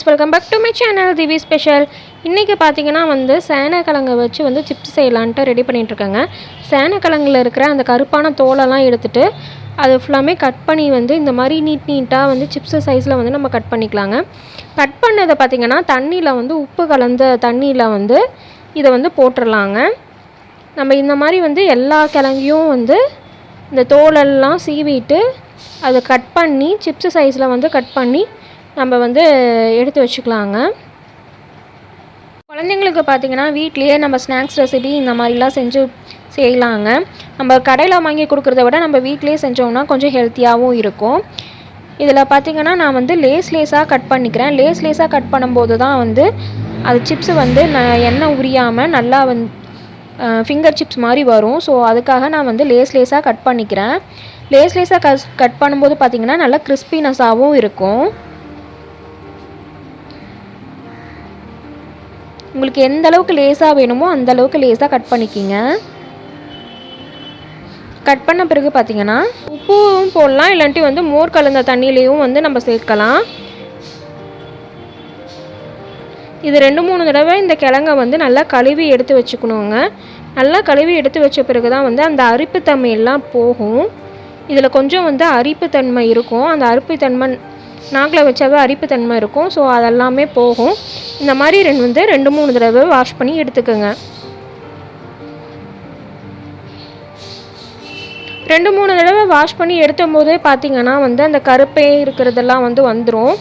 Welcome back to my channel Thivi special. இன்றைக்கி பார்த்தீங்கன்னா சேனக்கிழங்கை வச்சு சிப்ஸ் செய்யலான்ட்டு ரெடி பண்ணிகிட்ருக்கேங்க. சேனக்கிழங்குல இருக்கிற அந்த கருப்பான தோலெல்லாம் எடுத்துகிட்டு அது ஃபுல்லாமே கட் பண்ணி இந்த மாதிரி நீட்டாக சிப்ஸ் சைஸில் நம்ம கட் பண்ணிக்கலாங்க. கட் பண்ணதை பார்த்திங்கன்னா தண்ணியில் உப்பு கலந்த தண்ணியில் இதை போட்டுடலாங்க. நம்ம இந்த மாதிரி எல்லா கிழங்கையும் இந்த தோலெல்லாம் சீவிட்டு அதை கட் பண்ணி சிப்ஸ் சைஸில் கட் பண்ணி நம்ம எடுத்து வச்சுக்கலாங்க. குழந்தைங்களுக்கு பார்த்திங்கன்னா வீட்லேயே நம்ம ஸ்நாக்ஸ் ரெசிபி இந்த மாதிரிலாம் செஞ்சு செய்யலாங்க. நம்ம கடையில் வாங்கி கொடுக்குறத விட நம்ம வீட்லேயே செஞ்சோம்னா கொஞ்சம் ஹெல்த்தியாகவும் இருக்கும். இதில் பார்த்திங்கன்னா நான் லேஸாக கட் பண்ணிக்கிறேன். லேஸாக கட் பண்ணும்போது தான் அது சிப்ஸ் எண்ணெய் உரியாமல் நல்லா ஃபிங்கர் சிப்ஸ் மாதிரி வரும். ஸோ அதுக்காக நான் லேஸாக கட் பண்ணிக்கிறேன். லேஸாக கட் பண்ணும்போது பார்த்திங்கன்னா நல்லா கிறிஸ்பினஸாகவும் இருக்கும். உங்களுக்கு எந்த அளவுக்கு லேஸாக வேணுமோ அந்த அளவுக்கு லேஸாக கட் பண்ணிக்கிங்க. கட் பண்ண பிறகு பார்த்திங்கன்னா உப்பும் போடலாம், இல்லாட்டி மோர் கலந்த தண்ணியிலையும் நம்ம சேர்க்கலாம். இது 2-3 தடவை இந்த கிழங்கை நல்லா கழுவி எடுத்து வச்சுக்கணுங்க. நல்லா கழுவி எடுத்து வச்ச பிறகு தான் அந்த அரிப்புத்தன்மை எல்லாம் போகும். இதில் கொஞ்சம் அரிப்புத்தன்மை இருக்கும். அந்த அரிப்புத்தன்மை நாக்கில் வச்சாவே அரிப்புத்தன்மை இருக்கும். ஸோ அதெல்லாமே போகும். இந்த மாதிரி 2-3 தடவை வாஷ் பண்ணி எடுத்துக்கோங்க. 2-3 தடவை வாஷ் பண்ணி எடுத்தும் போதே பார்த்திங்கன்னா அந்த கருப்பே இருக்கிறதெல்லாம் வந்துடும்.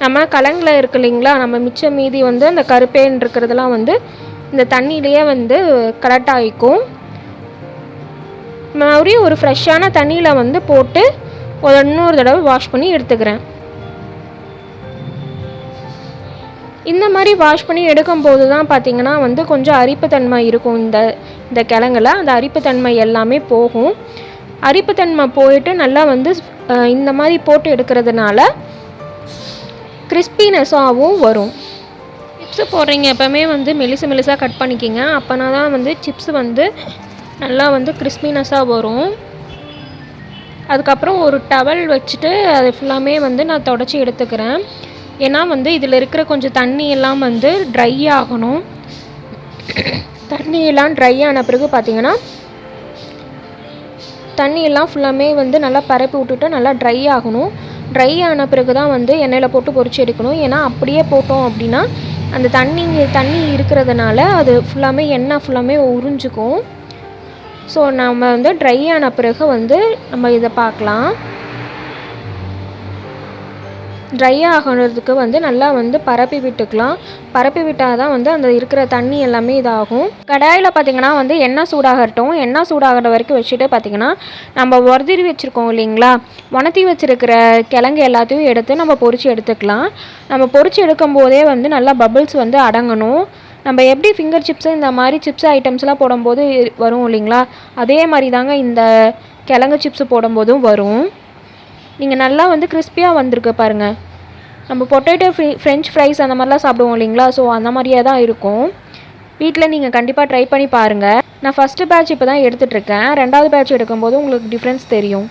நம்ம கிழங்குல இருக்கு இல்லைங்களா, நம்ம மிச்சம் மீதி அந்த கருப்பேன்னு இருக்கிறதெல்லாம் இந்த தண்ணியிலேயே கரெக்ட் ஆகிக்கும். மறுபடியும் ஒரு ஃப்ரெஷ்ஷான தண்ணியில் போட்டு இன்னொரு தடவை வாஷ் பண்ணி எடுத்துக்கிறேன். இந்த மாதிரி வாஷ் பண்ணி எடுக்கும்போது தான் பார்த்திங்கன்னா கொஞ்சம் அரிப்புத்தன்மை இருக்கும். இந்த கிழங்குல அந்த அரிப்புத்தன்மை எல்லாமே போகும். அரிப்புத்தன்மை போயிட்டு நல்லா இந்த மாதிரி போட்டு எடுக்கிறதுனால கிறிஸ்பினஸாகவும் வரும். சிப்ஸு போடுறீங்க எப்போவுமே மெலிசாக கட் பண்ணிக்கிங்க. அப்போனா தான் சிப்ஸ் நல்லா கிறிஸ்பினஸாக வரும். அதுக்கப்புறம் ஒரு டவல் வச்சுட்டு அது ஃபுல்லாமே நான் தொடச்சி எடுத்துக்கிறேன். ஏன்னா இதில் இருக்கிற கொஞ்சம் தண்ணியெல்லாம் ட்ரை ஆகணும். தண்ணியெல்லாம் ட்ரை ஆன பிறகு பார்த்திங்கன்னா தண்ணியெல்லாம் ஃபுல்லாமே நல்லா பரப்பி விட்டுட்டு நல்லா ட்ரை ஆகணும். ட்ரை ஆன பிறகு தான் எண்ணெயில் போட்டு பொரிச்சு எடுக்கணும். ஏன்னா அப்படியே போட்டோம் அப்படின்னா அந்த தண்ணி இருக்கிறதுனால அது ஃபுல்லாமே எண்ணெய் ஃபுல்லாமே உறிஞ்சிக்கும். ஸோ நம்ம ட்ரை ஆன பிறகு நம்ம இதை பார்க்கலாம். ட்ரை ஆகிறதுக்கு நல்லா பரப்பி விட்டுக்கலாம். பரப்பி விட்டால் தான் அந்த இருக்கிற தண்ணி எல்லாமே இதாகும். கடாயில் பார்த்திங்கன்னா எண்ணெய் சூடாகட்டும். எண்ணெய் சூடாகிற வரைக்கும் வச்சுட்டு பார்த்திங்கன்னா நம்ம உரதி வச்சுருக்கோம் இல்லைங்களா, உணர்த்தி வச்சுருக்கிற கிழங்கு எல்லாத்தையும் எடுத்து நம்ம பொரித்து எடுத்துக்கலாம். நம்ம பொரித்து எடுக்கும் போதே நல்லா பபிள்ஸ் அடங்கணும். நம்ம எப்படி ஃபிங்கர் சிப்ஸு இந்த மாதிரி சிப்ஸ் ஐட்டம்ஸ்லாம் போடும்போது வரும் இல்லைங்களா, அதே மாதிரி தாங்க இந்த கிழங்கு சிப்ஸு போடும்போதும் வரும். நீங்கள் நல்லா கிறிஸ்பியாக வந்திருக்கு பாருங்கள். நம்ம பொட்டேட்டோ ஃப்ரெஞ்ச் ஃப்ரைஸ் அந்த மாதிரிலாம் சாப்பிடுவோம் இல்லைங்களா, ஸோ அந்த மாதிரியே தான் இருக்கும். வீட்டில் நீங்கள் கண்டிப்பாக ட்ரை பண்ணி பாருங்கள். நான் ஃபஸ்ட்டு பேட்ச் இப்போ தான் எடுத்துகிட்ருக்கேன். 2வது பேட்ச் எடுக்கும்போது உங்களுக்கு டிஃப்ரென்ஸ் தெரியும்.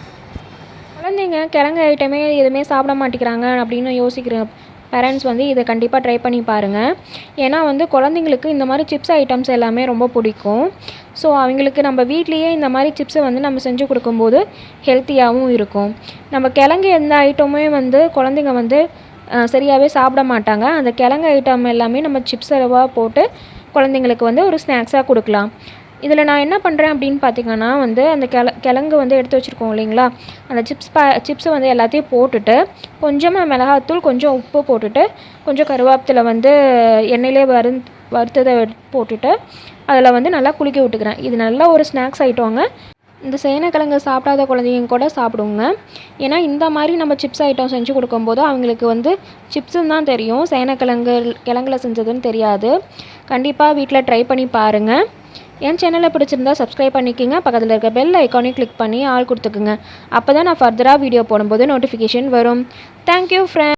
குழந்தைங்க கிழங்கு ஐட்டமே எதுவுமே சாப்பிட மாட்டேங்கிறாங்க அப்படின்னு யோசிக்கிற பேரண்ட்ஸ் இதை கண்டிப்பாக ட்ரை பண்ணி பாருங்கள். ஏன்னா குழந்தைங்களுக்கு இந்த மாதிரி சிப்ஸ் ஐட்டம்ஸ் எல்லாமே ரொம்ப பிடிக்கும். ஸோ அவங்களுக்கு நம்ம வீட்லேயே இந்த மாதிரி சிப்ஸை நம்ம செஞ்சு கொடுக்கும்போது ஹெல்த்தியாகவும் இருக்கும். நம்ம கிழங்கு எந்த ஐட்டமுமே குழந்தைங்க சரியாகவே சாப்பிட மாட்டாங்க. அந்த கிழங்கு ஐட்டம் எல்லாமே நம்ம சிப்ஸ் அளவாக போட்டு குழந்தைங்களுக்கு ஒரு ஸ்நாக்ஸாக கொடுக்கலாம். இதில் நான் என்ன பண்ணுறேன் அப்படின்னு பார்த்திங்கன்னா அந்த கிழங்கு எடுத்து வச்சுருக்கோம் இல்லைங்களா, அந்த சிப்ஸை எல்லாத்தையும் போட்டுட்டு கொஞ்சமாக மிளகாத்தூள், கொஞ்சம் உப்பு போட்டுட்டு கொஞ்சம் கருவேப்பிலை எண்ணெயிலே வறுத்ததை போட்டுட்டு அதில் நல்லா குலுக்கி விட்டுக்கிறேன். இது நல்ல ஒரு ஸ்நாக்ஸ் ஐட்டங்க. இந்த சேனக்கிழங்கு சாப்பிடாத குழந்தைங்க கூட சாப்பிடுங்க. ஏன்னா இந்த மாதிரி நம்ம சிப்ஸ் ஐட்டம் செஞ்சு கொடுக்கும்போது அவங்களுக்கு சிப்ஸுன்னு தான் தெரியும், கிழங்குல செஞ்சதுன்னு தெரியாது. கண்டிப்பாக வீட்டில் ட்ரை பண்ணி பாருங்கள். என் சேனலை பிடிச்சிருந்தா சப்ஸ்கிரைப் பண்ணிக்கோங்க. பக்கத்தில் இருக்க பெல் ஐக்கானையும் கிளிக் பண்ணி ஆள் கொடுத்துக்குங்க. அப்போ தான் நான் ஃபர்தராக வீடியோ போடும்போது நோட்டிஃபிகேஷன் வரும். Thank you friends.